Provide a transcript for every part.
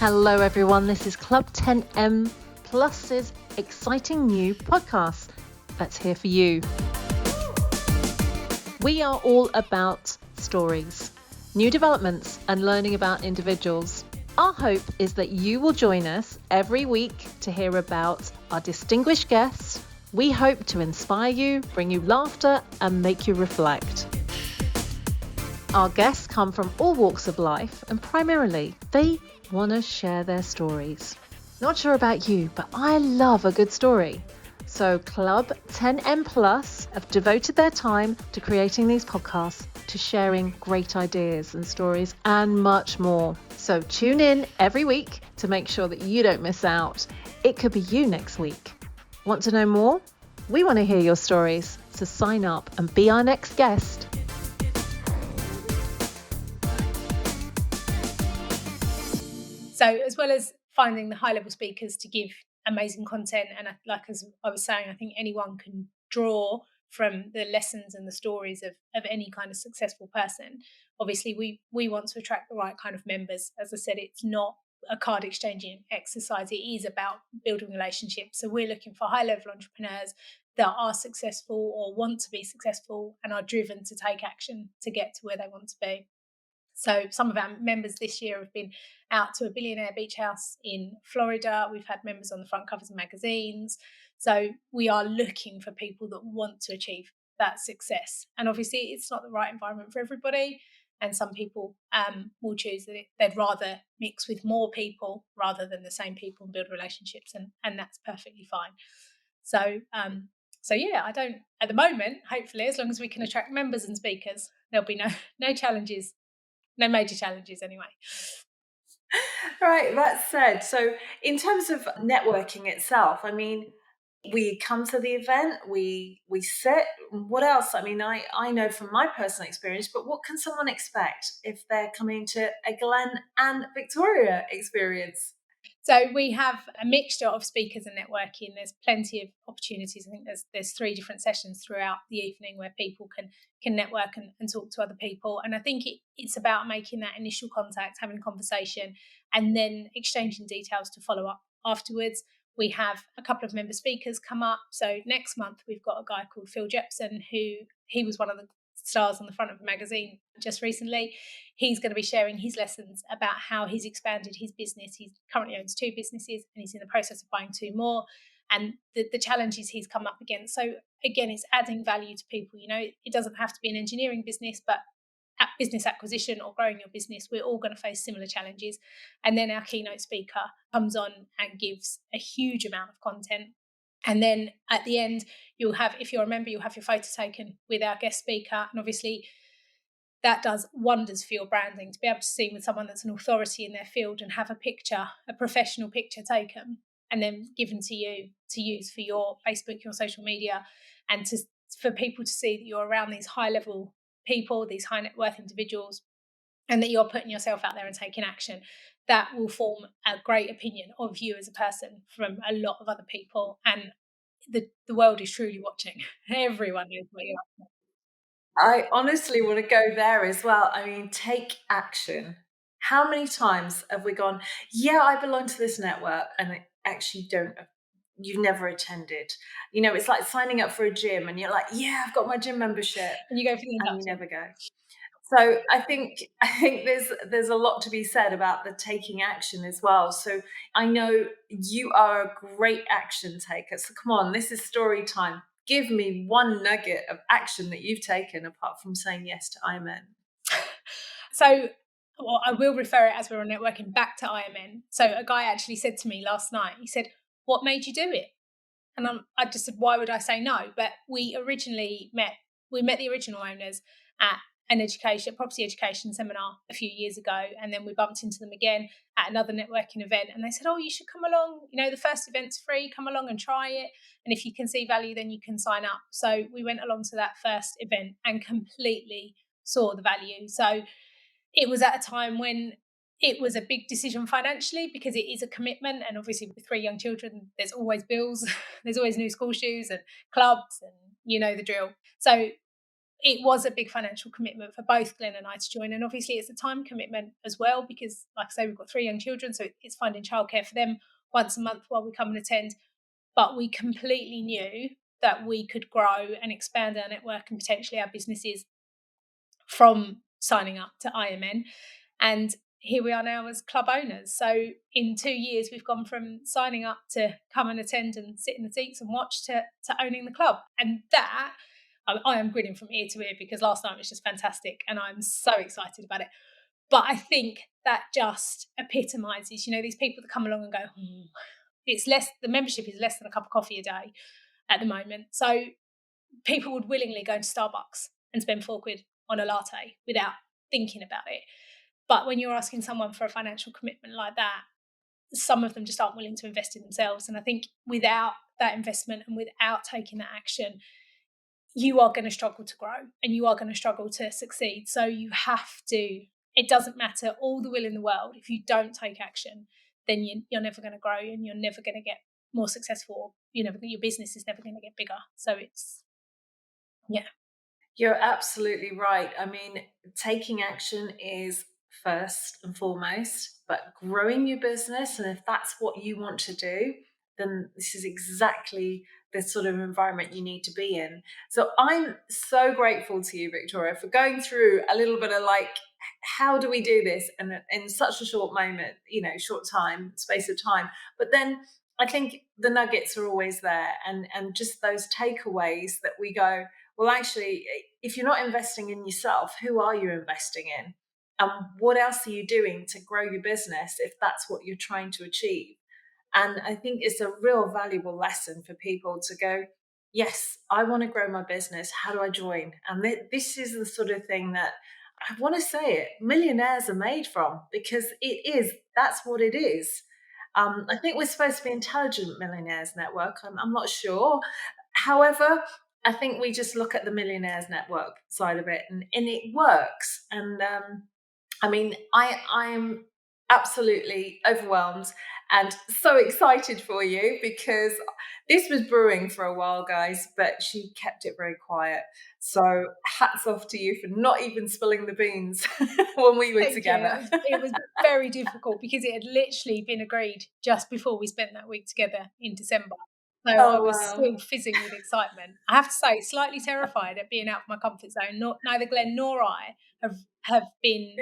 Hello everyone, this is Club 10M Plus's exciting new podcast that's here for you. We are all about stories, new developments and learning about individuals. Our hope is that you will join us every week to hear about our distinguished guests. We hope to inspire you, bring you laughter and make you reflect. Our guests come from all walks of life and primarily they want to share their stories. Not sure about you, but I love a good story. So Club 10M Plus have devoted their time to creating these podcasts, to sharing great ideas and stories and much more. So tune in every week to make sure that you don't miss out. It could be you next week. Want to know more? We want to hear your stories. So sign up and be our next guest. So as well as finding the high-level speakers to give amazing content, and like as I was saying, I think anyone can draw from the lessons and the stories of any kind of successful person. Obviously, we want to attract the right kind of members. As I said, it's not a card exchanging exercise. It is about building relationships. So we're looking for high-level entrepreneurs that are successful or want to be successful and are driven to take action to get to where they want to be. So some of our members this year have been out to a billionaire beach house in Florida. We've had members on the front covers of magazines. So we are looking for people that want to achieve that success. And obviously it's not the right environment for everybody. And some people will choose that they'd rather mix with more people rather than the same people and build relationships. And that's perfectly fine. So yeah, I don't, at the moment, hopefully, as long as we can attract members and speakers, there'll be no challenges. No major challenges anyway. Right, that said, so in terms of networking itself, I mean, we come to the event, we sit, what else? I mean, I know from my personal experience, but what can someone expect if they're coming to a Glenn and Victoria experience? So we have a mixture of speakers and networking. There's plenty of opportunities. I think there's 3 different sessions throughout the evening where people can network and talk to other people. And I think it's about making that initial contact, having a conversation, and then exchanging details to follow up afterwards. We have a couple of member speakers come up. So next month, we've got a guy called Phil Jepson, he was one of the stars on the front of a magazine just recently. He's going to be sharing his lessons about how he's expanded his business. He currently owns 2 businesses and he's in the process of buying 2 more, and the challenges he's come up against. So again, it's adding value to people. You know, it doesn't have to be an engineering business, but at business acquisition or growing your business, we're all going to face similar challenges. And then our keynote speaker comes on and gives a huge amount of content. And then at the end, you'll have, if you're a member, you'll have your photo taken with our guest speaker. And obviously that does wonders for your branding, to be able to see with someone that's an authority in their field and have a professional picture taken and then given to you to use for your Facebook, your social media, and for people to see that you're around these high level people, these high net worth individuals, and that you're putting yourself out there and taking action. That will form a great opinion of you as a person from a lot of other people. And the world is truly watching. Everyone knows what you are. I honestly want to go there as well. I mean, take action. How many times have we gone, yeah, I belong to this network, and I actually don't, you've never attended. You know, it's like signing up for a gym and you're like, yeah, I've got my gym membership. And you go for the And induction. you never go. So I think there's a lot to be said about the taking action as well. So I know you are a great action taker. So come on, this is story time. Give me one nugget of action that you've taken apart from saying yes to IMN. So I will refer it, as we're on networking, back to IMN. So a guy actually said to me last night, he said, "What made you do it?" And I just said, "Why would I say no?" But we met the original owners at property education seminar a few years ago, and then we bumped into them again at another networking event, and they said, "Oh, you should come along. You know, the first event's free. Come along and try it, and if you can see value, then you can sign up." So we went along to that first event and completely saw the value. So it was at a time when it was a big decision financially, because it is a commitment, and obviously with 3 young children, there's always bills, there's always new school shoes and clubs, and you know the drill. So it was a big financial commitment for both Glenn and I to join. And obviously it's a time commitment as well, because like I say, we've got 3 young children, so it's finding childcare for them once a month while we come and attend. But we completely knew that we could grow and expand our network and potentially our businesses from signing up to IMN. And here we are now as club owners. So in 2 years, we've gone from signing up to come and attend and sit in the seats and watch to owning the club. And that, I am grinning from ear to ear, because last night was just fantastic and I'm so excited about it. But I think that just epitomises, these people that come along and go, it's less, the membership is less than a cup of coffee a day at the moment. So people would willingly go to Starbucks and spend £4 on a latte without thinking about it. But when you're asking someone for a financial commitment like that, some of them just aren't willing to invest in themselves. And I think without that investment and without taking that action, you are going to struggle to grow and you are going to struggle to succeed. So you have to, it doesn't matter all the will in the world. If you don't take action, then you're never going to grow and you're never going to get more successful. Your business is never going to get bigger. So it's, yeah. You're absolutely right. I mean, taking action is first and foremost, but growing your business, and if that's what you want to do, then this is exactly the sort of environment you need to be in. So I'm so grateful to you, Victoria, for going through a little bit of how do we do this in such a short moment, short space of time. But then I think the nuggets are always there, and just those takeaways that we go, well, actually, if you're not investing in yourself, who are you investing in? And what else are you doing to grow your business if that's what you're trying to achieve? And I think it's a real valuable lesson for people to go, yes, I want to grow my business. How do I join? And this is the sort of thing that I want to say it, millionaires are made from, because that's what it is. I think we're supposed to be Intelligent Millionaires Network. I'm not sure. However, I think we just look at the Millionaires Network side of it, and it works. And I mean, I'm absolutely overwhelmed and so excited for you, because this was brewing for a while, guys, but she kept it very quiet. So hats off to you for not even spilling the beans when we were together. It was very difficult because it had literally been agreed just before we spent that week together in December. So I was still fizzing with excitement. I have to say, slightly terrified at being out of my comfort zone. Neither Glenn nor I have been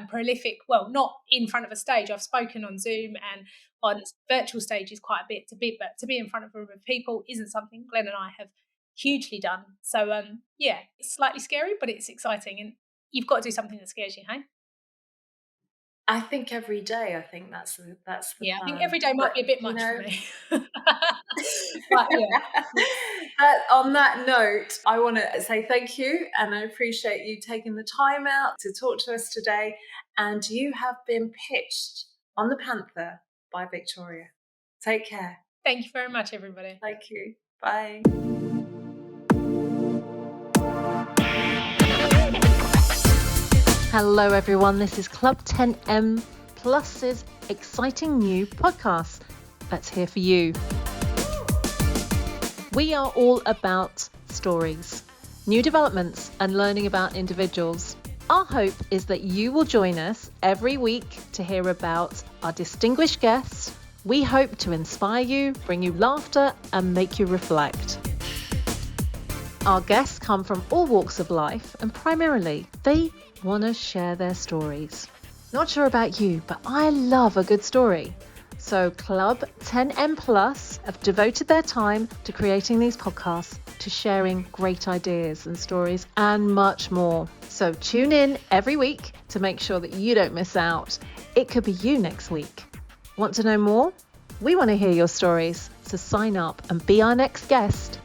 prolific. Well, not in front of a stage. I've spoken on Zoom and on virtual stages quite a bit, but to be in front of a room of people isn't something Glenn and I have hugely done. So it's slightly scary, but it's exciting, and you've got to do something that scares you, hey? I think every day. I think that's the plan. I think every day might be a bit much for me. But, But on that note, I want to say thank you, and I appreciate you taking the time out to talk to us today. And you have been pitched on the Panther by Victoria. Take care. Thank you very much, everybody. Thank you. Bye. Hello everyone, this is Club 10M Plus's exciting new podcast that's here for you. We are all about stories, new developments and learning about individuals. Our hope is that you will join us every week to hear about our distinguished guests. We hope to inspire you, bring you laughter and make you reflect. Our guests come from all walks of life, and primarily they want to share their stories. Not sure about you, but I love a good story. So Club 10M Plus have devoted their time to creating these podcasts, to sharing great ideas and stories and much more. So tune in every week to make sure that you don't miss out. It could be you next week. Want to know more? We want to hear your stories, so sign up and be our next guest.